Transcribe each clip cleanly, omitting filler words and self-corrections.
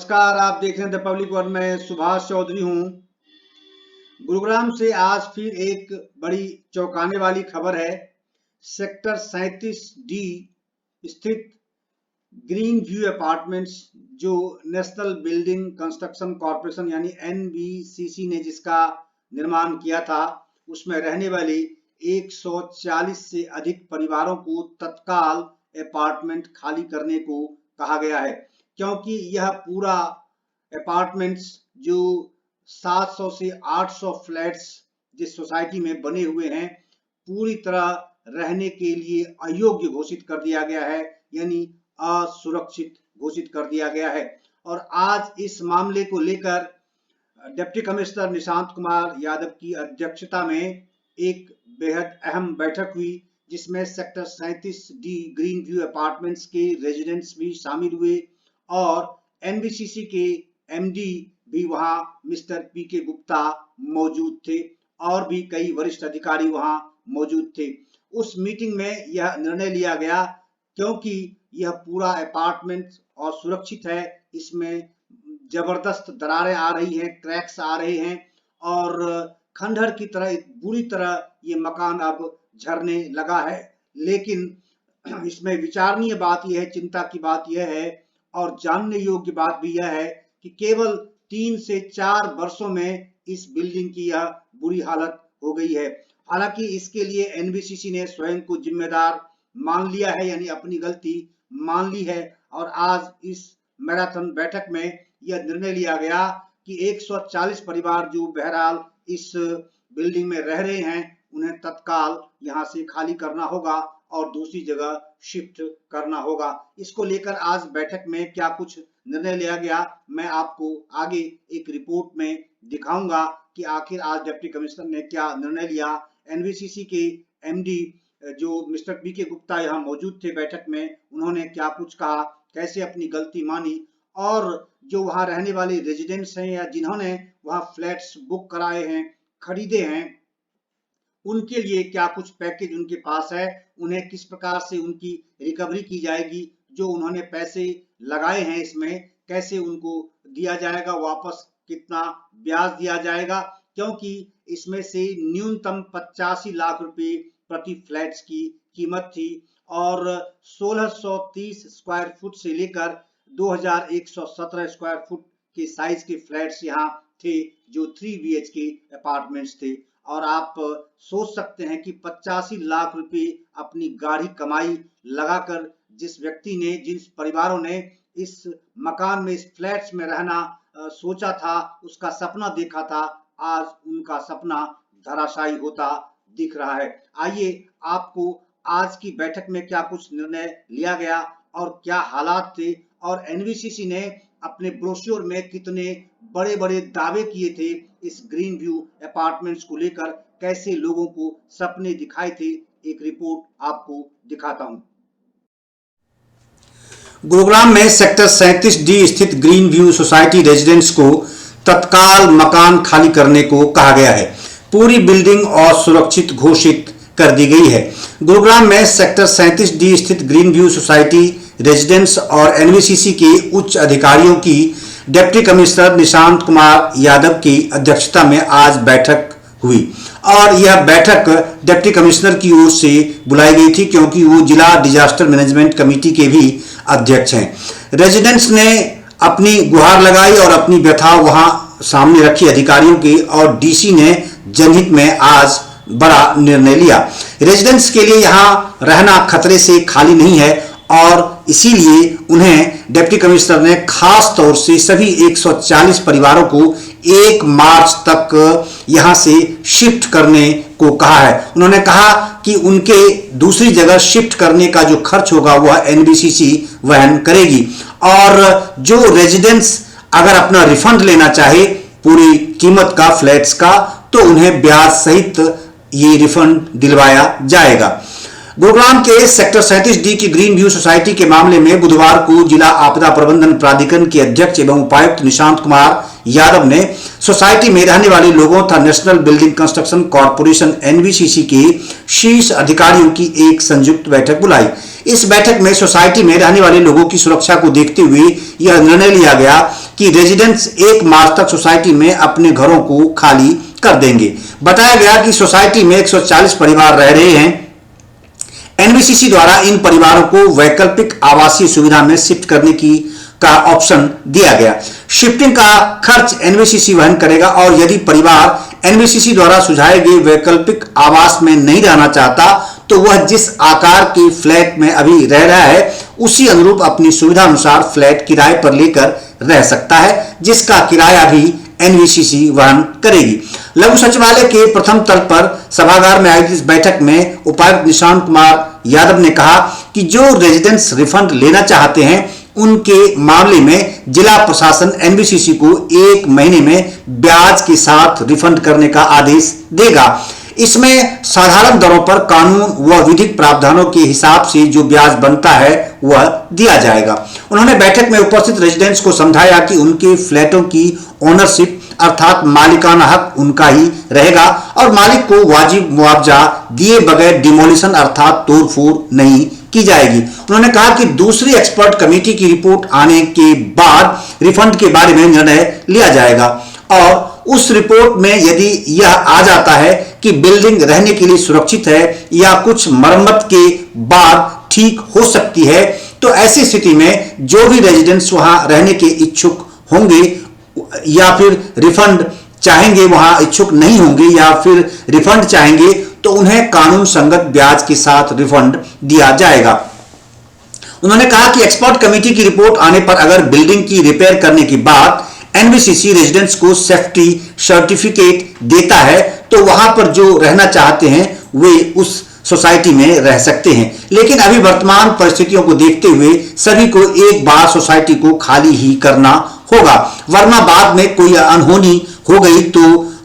नमस्कार, आप देख रहे हैं द पब्लिक वर्ल्ड में सुभाष चौधरी हूं। गुरुग्राम से आज फिर एक बड़ी चौंकाने वाली खबर है। सेक्टर 37D स्थित ग्रीन व्यू अपार्टमेंट्स, जो नेशनल बिल्डिंग कंस्ट्रक्शन कॉरपोरेशन यानी NBCC ने जिसका निर्माण किया था, उसमें रहने वाली 140 से अधिक परिवारों को तत्काल अपार्टमेंट खाली करने को कहा गया है, क्योंकि यह पूरा अपार्टमेंट्स जो 700 से 800 फ्लैट्स जिस सोसाइटी में बने हुए हैं, पूरी तरह रहने के लिए अयोग्य घोषित कर दिया गया है, यानी असुरक्षित घोषित कर दिया गया है। और आज इस मामले को लेकर डिप्टी कमिश्नर निशांत कुमार यादव की अध्यक्षता में एक बेहद अहम बैठक हुई, जिसमें sector 37D green view apartments के रेजिडेंट्स भी शामिल हुए और NBCC के MD भी वहां मिस्टर PK गुप्ता मौजूद थे और भी कई वरिष्ठ अधिकारी वहां मौजूद थे। उस मीटिंग में यह निर्णय लिया गया, क्योंकि यह पूरा अपार्टमेंट असुरक्षित है, इसमें जबरदस्त दरारें आ रही हैं, क्रैक्स आ रहे हैं और खंडहर की तरह बुरी तरह ये मकान अब झरने लगा है। लेकिन इसमें विचारणीय बात यह है, चिंता की बात यह है और जानने योग्य बात भी यह है कि केवल 3 से 4 वर्षों में इस बिल्डिंग की यह बुरी हालत हो गई है। हालांकि इसके लिए NBCC ने स्वयं को जिम्मेदार मान लिया है, यानी अपनी गलती मान ली है। और आज इस मैराथन बैठक में यह निर्णय लिया गया कि 140 परिवार जो बहरहाल इस बिल्डिंग में रह रहे हैं, उन्हें तत्काल यहां से खाली करना होगा और दूसरी जगह शिफ्ट करना होगा। इसको लेकर आज बैठक में क्या कुछ निर्णय लिया गया, मैं आपको आगे एक रिपोर्ट में दिखाऊंगा कि आखिर आज डिप्टी कमिश्नर ने क्या निर्णय लिया। NBCC के MD जो मिस्टर PK गुप्ता यहाँ मौजूद थे बैठक में, उन्होंने क्या कुछ कहा, कैसे अपनी गलती मानी और जो वहाँ रहने वाले रेजिडेंट्स हैं या जिन्होंने वहाँ फ्लैट्स बुक कराए हैं, खरीदे हैं, उनके लिए क्या कुछ पैकेज उनके पास है, उन्हें किस प्रकार से उनकी रिकवरी की जाएगी, जो उन्होंने पैसे लगाए हैं इसमें कैसे उनको दिया जाएगा वापस, कितना ब्याज दिया जाएगा, क्योंकि इसमें से न्यूनतम 85 लाख रुपए प्रति फ्लैट्स की कीमत थी और 1630 स्क्वायर फुट से लेकर 2117 स्क्वायर फुट के साइज के फ्लैट्स यहाँ थे, जो 3 BHK अपार्टमेंट्स थे। और आप सोच सकते हैं कि 85 लाख रुपए अपनी गाढ़ी कमाई लगाकर जिस व्यक्ति ने, जिस परिवारों ने इस मकान में, इस फ्लैट्स में रहना सोचा था, उसका सपना देखा था, आज उनका सपना धराशायी होता दिख रहा है। आइए आपको आज की बैठक में क्या कुछ निर्णय लिया गया और क्या हालात थे और NBCC ने अपने ब्रोशर में कितने बड़े बड़े दावे किए थे इस ग्रीन व्यू अपार्टमेंट्स को लेकर, कैसे लोगों को सपने दिखाए थे, एक रिपोर्ट आपको दिखाता हूं। गुरुग्राम में सेक्टर 37D स्थित ग्रीन व्यू सोसाइटी रेजिडेंट्स को तत्काल मकान खाली करने को कहा गया है। पूरी बिल्डिंग असुरक्षित घोषित कर दी गई है। गुरुग्राम में सेक्टर 37D स्थित ग्रीन व्यू सोसाइटी रेजिडेंट्स और NBCC के उच्च अधिकारियों की डिप्टी कमिश्नर निशांत कुमार यादव की अध्यक्षता में आज बैठक हुई और यह बैठक डिप्टी कमिश्नर की ओर से बुलाई गई थी, क्योंकि वो जिला डिजास्टर मैनेजमेंट कमेटी के भी अध्यक्ष हैं। रेजिडेंट्स ने अपनी गुहार लगाई और अपनी व्यथा वहां सामने रखी अधिकारियों की और DC ने जनहित में आज बड़ा निर्णय लिया। रेजिडेंट्स के लिए यहां रहना खतरे से खाली नहीं है और इसीलिए उन्हें डिप्टी कमिश्नर ने खास तौर से सभी 140 परिवारों को 1 मार्च तक यहां से शिफ्ट करने को कहा है। उन्होंने कहा कि उनके दूसरी जगह शिफ्ट करने का जो खर्च होगा वह NBCC वहन करेगी और जो रेजिडेंट्स अगर अपना रिफंड लेना चाहे पूरी कीमत का फ्लैट्स का, तो उन्हें ब्याज सहित ये रिफंड दिलवाया जाएगा। गुरुग्राम के सेक्टर 37D की ग्रीन व्यू सोसाइटी के मामले में बुधवार को जिला आपदा प्रबंधन प्राधिकरण के अध्यक्ष एवं उपायुक्त निशांत कुमार यादव ने सोसाइटी में रहने वाले लोगों तथा national building construction corporation NBCC के शीर्ष अधिकारियों की एक संयुक्त बैठक बुलाई। इस बैठक में सोसाइटी में रहने वाले लोगों की सुरक्षा को देखते हुए यह निर्णय लिया गया कि रेजिडेंट्स 1 मार्च तक सोसाइटी में अपने घरों को खाली कर देंगे। बताया गया कि सोसाइटी में 140 परिवार रह रहे हैं। एनबीसीसी द्वारा इन परिवारों को वैकल्पिक आवासीय सुविधा में शिफ्ट करने का ऑप्शन दिया गया। शिफ्टिंग का खर्च एनबीसीसी वहन करेगा और यदि परिवार एनबीसीसी द्वारा सुझाए गए वैकल्पिक आवास में नहीं रहना चाहता तो वह जिस आकार के फ्लैट में अभी रह रहा है उसी अनुरूप अपनी सुविधा अनुसार फ्लैट किराए पर लेकर रह सकता है, जिसका किराया भी एनबीसीसी वहन करेगी। लघु सचिवालय के प्रथम तल पर सभागार में आयोजित इस बैठक में उपायुक्त निशांत कुमार यादव ने कहा कि जो रेजिडेंट्स रिफंड लेना चाहते हैं उनके मामले में जिला प्रशासन एनबीसीसी को 1 महीने में ब्याज के साथ रिफंड करने का आदेश देगा। इसमें साधारण दरों पर कानून व विधिक प्रावधानों के हिसाब से जो ब्याज बनता है वह दिया जाएगा। उन्होंने बैठक में उपस्थित रेजिडेंट्स को समझाया कि उनके फ्लैटों की ओनरशिप अर्थात मालिकाना हक उनका ही रहेगा और मालिक को वाजिब मुआवजा दिए बगैर डिमोलिशन अर्थात तोड़फोड़ नहीं की जाएगी। उन्होंने कहा कि दूसरी एक्सपर्ट कमेटी की रिपोर्ट आने के बाद रिफंड के बारे में निर्णय लिया जाएगा और उस रिपोर्ट में यदि यह आ जाता है कि बिल्डिंग रहने के लिए सुरक्षित है या कुछ मरम्मत के बाद ठीक हो सकती है तो ऐसी स्थिति में जो भी रेजिडेंट्स वहां रहने के इच्छुक होंगे या फिर रिफंड चाहेंगे, वहां इच्छुक नहीं होंगे या फिर रिफंड चाहेंगे तो उन्हें कानून संगत ब्याज के साथ रिफंड दिया जाएगा। उन्होंने कहा कि एक्सपर्ट कमेटी की रिपोर्ट आने पर अगर बिल्डिंग की रिपेयर करने के बाद एनबीसीसी रेजिडेंट्स को सेफ्टी सर्टिफिकेट देता है तो वहां पर जो रहना चाहते हैं वे उस सोसाइटी में रह सकते हैं, लेकिन अभी वर्तमान परिस्थितियों को देखते हुए सभी को एक बार सोसाइटी को खाली ही करना होगा, वरना बाद में कोई अनहोनी हो गई तो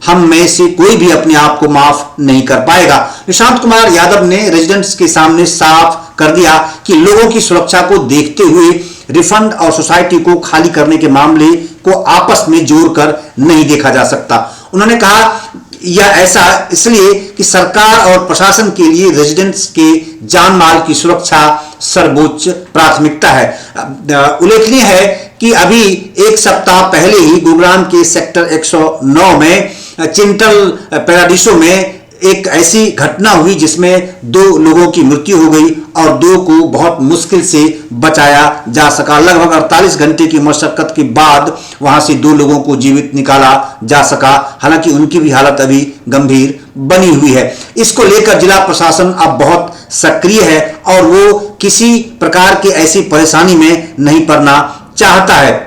हम में से कोई भी अपने आप को माफ नहीं कर पाएगा। निशांत कुमार यादव ने रेजिडेंट्स के सामने साफ कर दिया कि लोगों की सुरक्षा को देखते हुए रिफंड और सोसाइटी को खाली करने के मामले को आपस में जोड़कर नहीं देखा जा सकता। उन्होंने कहा यह ऐसा इसलिए कि सरकार और प्रशासन के लिए रेजिडेंट्स के जान माल की सुरक्षा सर्वोच्च प्राथमिकता है। उल्लेखनीय है कि अभी 1 सप्ताह पहले ही गुरुग्राम के सेक्टर 109 में चिंटल पैराडीसो में एक ऐसी घटना हुई जिसमें 2 लोगों की मृत्यु हो गई और 2 को बहुत मुश्किल से बचाया जा सका। लगभग 48 घंटे की मशक्कत के बाद वहां से 2 लोगों को जीवित निकाला जा सका, हालांकि उनकी भी हालत अभी गंभीर बनी हुई है। इसको लेकर जिला प्रशासन अब बहुत सक्रिय है और वो किसी प्रकार की ऐसी परेशानी में नहीं पड़ना चाहता है।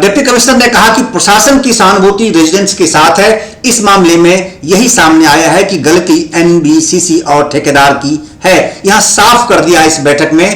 डिप्टी कमिश्नर ने कहा कि प्रशासन की सहानुभूति रेजिडेंट्स के साथ है। इस मामले में यही सामने आया है कि गलती एनबीसीसी और ठेकेदार की है। यहां साफ कर दिया इस बैठक में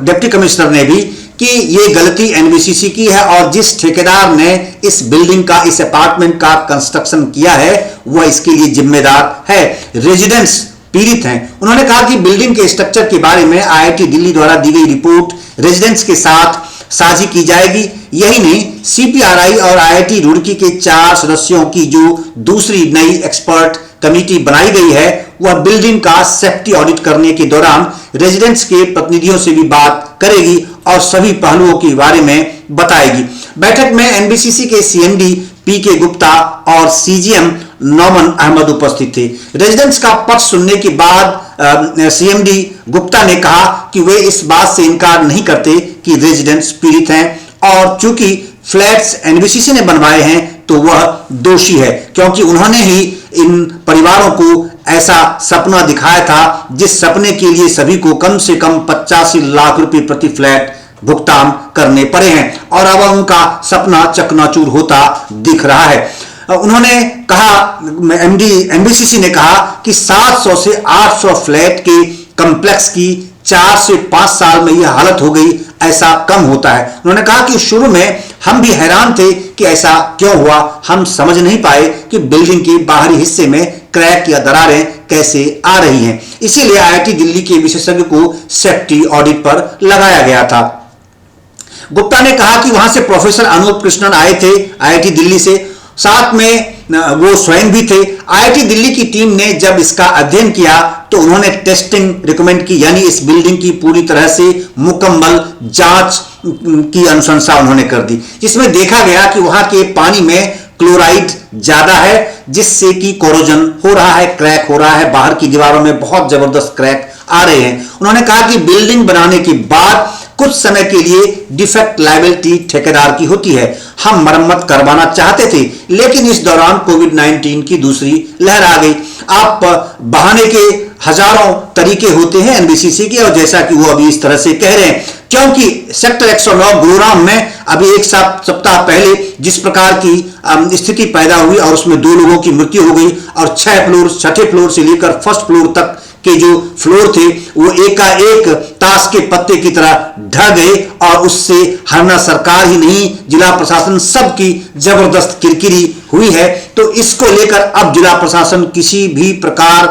डिप्टी कमिश्नर ने भी कि ये गलती एनबीसीसी की है और जिस ठेकेदार ने इस बिल्डिंग का, इस अपार्टमेंट का कंस्ट्रक्शन किया है वह इसके लिए जिम्मेदार है। रेजिडेंट्स पीड़ित हैं। उन्होंने कहा कि बिल्डिंग के स्ट्रक्चर के बारे में आईआईटी दिल्ली द्वारा दी गई रिपोर्ट रेजिडेंट्स के साथ साझी की जाएगी। यही नहीं, सीपीआरआई और आईआईटी रुड़की के 4 सदस्यों की जो दूसरी नई एक्सपर्ट कमेटी बनाई गई है वह बिल्डिंग का सेफ्टी ऑडिट करने के दौरान रेजिडेंट्स के प्रतिनिधियों से भी बात करेगी और सभी पहलुओं के बारे में बताएगी। बैठक में एनबीसीसी के सीएमडी पीके गुप्ता और सीजीएम नौमन अहमद उपस्थित थे। रेजिडेंट्स का पक्ष सुनने के बाद सीएमडी गुप्ता ने कहा कि वे इस बात से इनकार नहीं करते कि रेजिडेंट्स पीड़ित हैं और चूंकि फ्लैट्स एनबीसीसी ने बनवाए हैं तो वह दोषी है, क्योंकि उन्होंने ही इन परिवारों को ऐसा सपना दिखाया था जिस सपने के लिए सभी को कम से कम 85 लाख रुपए प्रति फ्लैट भुगतान करने पड़े हैं और अब उनका सपना चकनाचूर होता दिख रहा है। उन्होंने कहा, एनबीसीसी ने कहा कि 700 से 800 फ्लैट के कॉम्प्लेक्स की 4 से 5 साल में यह हालत हो गई, ऐसा कम होता है। उन्होंने कहा कि शुरू में हम भी हैरान थे कि ऐसा क्यों हुआ, हम समझ नहीं पाए कि बिल्डिंग के बाहरी हिस्से में क्रैक या दरारें कैसे आ रही हैं। इसीलिए आईआईटी दिल्ली के विशेषज्ञ को सेफ्टी ऑडिट पर लगाया गया था। गुप्ता ने कहा कि वहां से प्रोफेसर अनूप कृष्णन आए थे आईआईटी दिल्ली से साथ में वो स्वयं भी थे। आईआईटी दिल्ली की टीम ने जब इसका अध्ययन किया तो उन्होंने टेस्टिंग रिकमेंड की, यानी इस बिल्डिंग की पूरी तरह से मुकम्मल जांच की अनुशंसा उन्होंने कर दी, जिसमें देखा गया कि वहां के पानी में क्लोराइड ज्यादा है, जिससे कि कोरोजन हो रहा है, क्रैक हो रहा है, बाहर की दीवारों में बहुत जबरदस्त क्रैक आ रहे हैं। उन्होंने कहा कि बिल्डिंग बनाने के बाद कुछ समय के लिए डिफेक्ट लायबिलिटी ठेकेदार की होती है। हम मरम्मत करवाना चाहते थे, लेकिन इस दौरान कोविड-19 की दूसरी लहर आ गई। आप बहाने के हजारों तरीके होते हैं एनबीसीसी के, और जैसा कि वो अभी इस तरह से कह रहे हैं, क्योंकि सेक्टर 109 गुरुग्राम में अभी एक सप्ताह पहले जिस प्रकार की स्थिति पैदा हुई और उसमें 2 लोगों की मृत्यु हो गई और 6 फ्लोर से लेकर फर्स्ट फ्लोर तक के जो फ्लोर थे वो एकाएक ताश के पत्ते की तरह ढह गए, और उससे हरना सरकार ही नहीं, जिला प्रशासन सबकी जबरदस्त किरकिरी हुई है। तो इसको लेकर अब जिला प्रशासन किसी भी प्रकार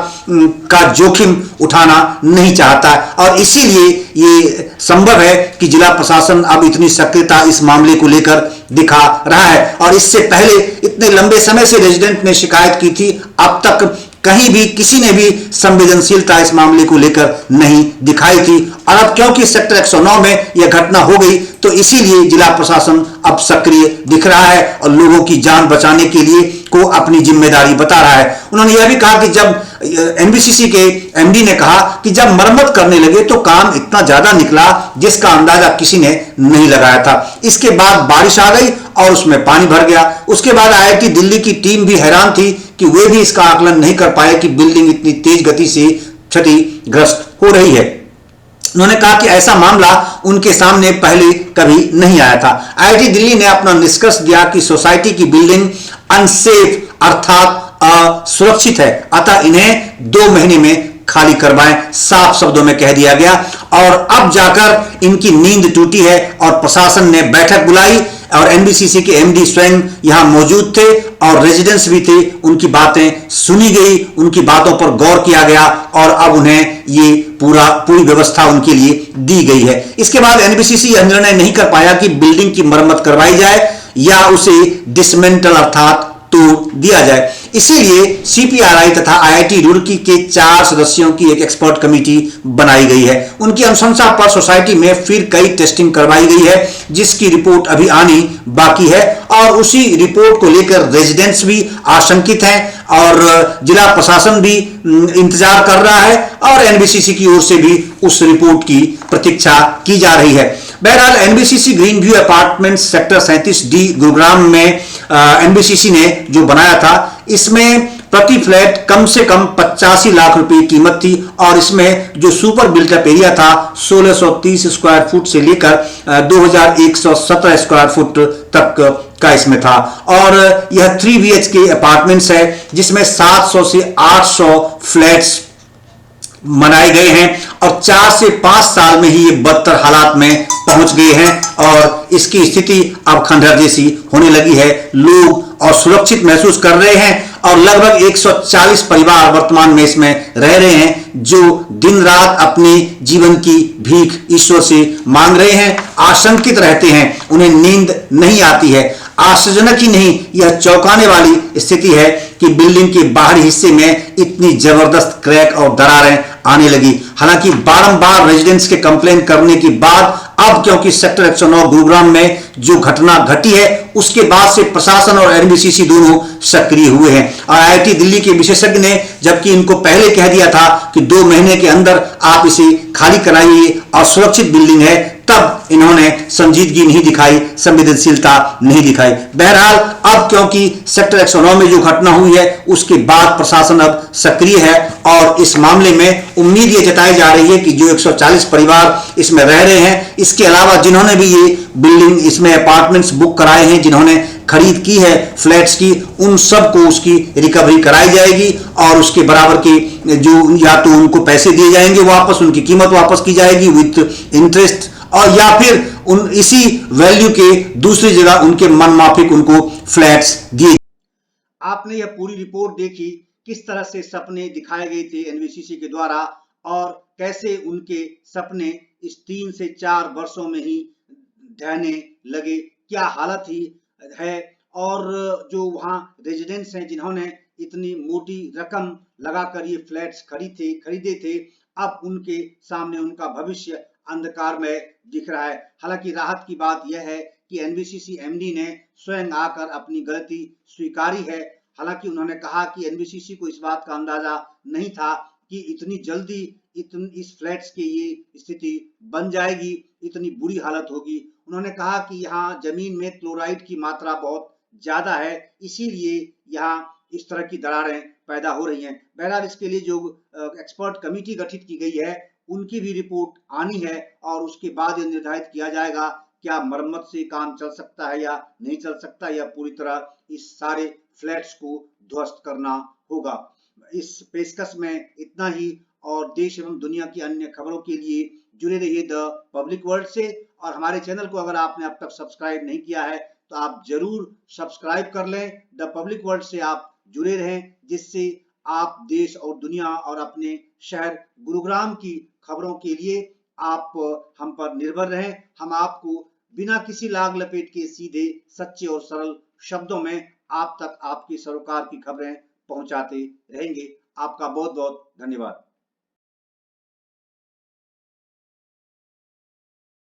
का जोखिम उठाना नहीं चाहता, और इसीलिए ये संभव है कि जिला प्रशासन अब इतनी सक्रियता इस मामले को लेकर दिखा रहा है। और इससे पहले इतने लंबे समय से रेजिडेंट ने शिकायत की थी, अब तक कहीं भी किसी ने भी संवेदनशीलता इस मामले को लेकर नहीं दिखाई थी, और अब क्योंकि सेक्टर 109 में यह घटना हो गई तो इसीलिए जिला प्रशासन अब सक्रिय दिख रहा है और लोगों की जान बचाने के लिए को अपनी जिम्मेदारी बता रहा है। उन्होंने यह भी कहा कि जब एनबीसीसी के एमडी ने कहा कि जब मरम्मत करने लगे तो काम इतना ज्यादा निकला जिसका अंदाजा किसी ने नहीं लगाया था। इसके बाद बारिश आ गई और उसमें पानी भर गया। उसके बाद आईआईटी दिल्ली की टीम भी हैरान थी कि वे भी इसका आकलन नहीं कर पाए कि बिल्डिंग इतनी तेज गति से क्षतिग्रस्त हो रही है। उन्होंने कहा कि ऐसा मामला उनके सामने पहले कभी नहीं आया था। आईआईटी दिल्ली ने अपना निष्कर्ष दिया कि सोसाइटी की बिल्डिंग अनसेफ अर्थात असुरक्षित है, अतः इन्हें 2 महीने में खाली करवाएं, साफ शब्दों में कह दिया गया। और अब जाकर इनकी नींद टूटी है और प्रशासन ने बैठक बुलाई और एनबीसीसी के एमडी स्वयं यहां मौजूद थे और रेजिडेंट्स भी थे। उनकी बातें सुनी गई, उनकी बातों पर गौर किया गया और अब उन्हें ये पूरी व्यवस्था उनके लिए दी गई है। इसके बाद एनबीसीसी यह निर्णय नहीं कर पाया कि बिल्डिंग की मरम्मत करवाई जाए या उसे डिसमेंटल अर्थात तोड़ दिया जाए। इसीलिए सीपीआरआई तथा आईआईटी रुड़की के 4 सदस्यों की एक एक्सपर्ट कमेटी बनाई गई है। उनकी अनुशंसा पर सोसाइटी में फिर कई टेस्टिंग करवाई गई है, जिसकी रिपोर्ट अभी आनी बाकी है, और उसी रिपोर्ट को लेकर रेजिडेंट्स भी आशंकित हैं और जिला प्रशासन भी इंतजार कर रहा है और एनबीसीसी की ओर से भी उस रिपोर्ट की प्रतीक्षा की जा रही है। बहरहाल NBCC green view apartment sector 37D Gurugram में एनबीसीसी ने जो बनाया था, इसमें प्रति फ्लैट कम से कम 85 लाख रुपए कीमत थी और इसमें जो सुपर बिल्टअप एरिया था 1630 स्क्वायर फुट से लेकर 2117 स्क्वायर फुट तक का इसमें था। और यह 3 BHK अपार्टमेंट्स है जिसमें 700 से 800 फ्लैट्स बनाए गए हैं और 4 से 5 साल में ही ये बदतर हालात में पहुंच गए हैं और इसकी स्थिति अब खंडहर जैसी होने लगी है। लोग असुरक्षित महसूस कर रहे हैं और लगभग 140 परिवार वर्तमान में इसमें रह रहे हैं जो दिन रात अपने जीवन की भीख ईश्वर से मांग रहे हैं, आशंकित रहते हैं, उन्हें नींद नहीं आती है। आश्चर्यजनक ही नहीं, यह चौंकाने वाली स्थिति है कि बिल्डिंग के बाहरी हिस्से में इतनी जबरदस्त क्रैक और दरारें आने लगी। हालांकि बारंबार रेजिडेंट्स के कंप्लेन करने के बाद अब क्योंकि सेक्टर 109 गुरुग्राम में जो घटना घटी है उसके बाद से प्रशासन और एनबीसीसी दोनों सक्रिय हुए हैं और आईआईटी दिल्ली के विशेषज्ञ ने जबकि इनको पहले कह दिया था कि 2 महीने के अंदर आप इसे खाली कराइए और सुरक्षित बिल्डिंग है, तब इन्होंने संजीदगी नहीं दिखाई, संवेदनशीलता नहीं दिखाई। बहरहाल अब क्योंकि सेक्टर 109 में जो घटना हुई है उसके बाद प्रशासन अब सक्रिय है और इस मामले में उम्मीद ये जताई जा रही है कि जो 140 परिवार इसमें रह रहे हैं, इसके अलावा जिन्होंने भी ये बिल्डिंग इसमें अपार्टमेंट्स बुक कराए हैं, जिन्होंने खरीद की है फ्लैट्स की, उन सबको उसकी रिकवरी कराई जाएगी और उसके बराबर के जो या तो उनको पैसे दिए जाएंगे वापस, उनकी कीमत वापस की जाएगी विथ इंटरेस्ट, और या फिर उन इसी वैल्यू के दूसरी जगह उनके मनमाफिक उनको फ्लैट्स दिए। आपने यह पूरी रिपोर्ट देखी, किस तरह से सपने दिखाए गए थे एनबीसीसी के द्वारा और कैसे उनके सपने इस 3 से 4 वर्षों में ही ढहने लगे, क्या हालत ही है और जो वहाँ रेजिडेंट्स हैं जिन्होंने इतनी मोटी रकम लगाकर ये फ्लैट्स खरीदे थे, अब उनके सामने उनका भविष्य अंधकारमय दिख रहा है। हालांकि राहत की बात यह है कि एनबीसीसी एमडी ने स्वयं आकर अपनी गलती स्वीकारी है। हालांकि उन्होंने कहा कि एनबीसीसी को इस बात का अंदाजा नहीं था कि इतनी जल्दी इस फ्लैट्स की ये स्थिति बन जाएगी, इतनी बुरी हालत होगी। उन्होंने कहा कि यहाँ जमीन में क्लोराइड की मात्रा बहुत ज्यादा है, इसीलिए यहाँ इस तरह की दरारें पैदा हो रही हैं। बहरहाल इसके लिए जो एक्सपर्ट कमेटी गठित की गई है उनकी भी रिपोर्ट आनी है और उसके बाद ये निर्धारित किया जाएगा क्या मरम्मत से काम चल सकता है या नहीं चल सकता, या पूरी तरह इस सारे फ्लैट्स को ध्वस्त करना होगा। इस पेशकश में इतना ही, और देश एवं दुनिया की अन्य खबरों के लिए जुड़े रहिए द पब्लिक वर्ल्ड से। और हमारे चैनल को अगर आपने अब तक सब्सक्राइब नहीं किया है तो आप जरूर सब्सक्राइब कर लें। द पब्लिक वर्ल्ड से आप जुड़े रहें, जिससे आप देश और दुनिया और अपने शहर गुरुग्राम की खबरों के लिए आप हम पर निर्भर रहें। हम आपको बिना किसी लाग लपेट के सीधे, सच्चे और सरल शब्दों में आप तक आपकी सरोकार की खबरें पहुंचाते रहेंगे। आपका बहुत बहुत धन्यवाद।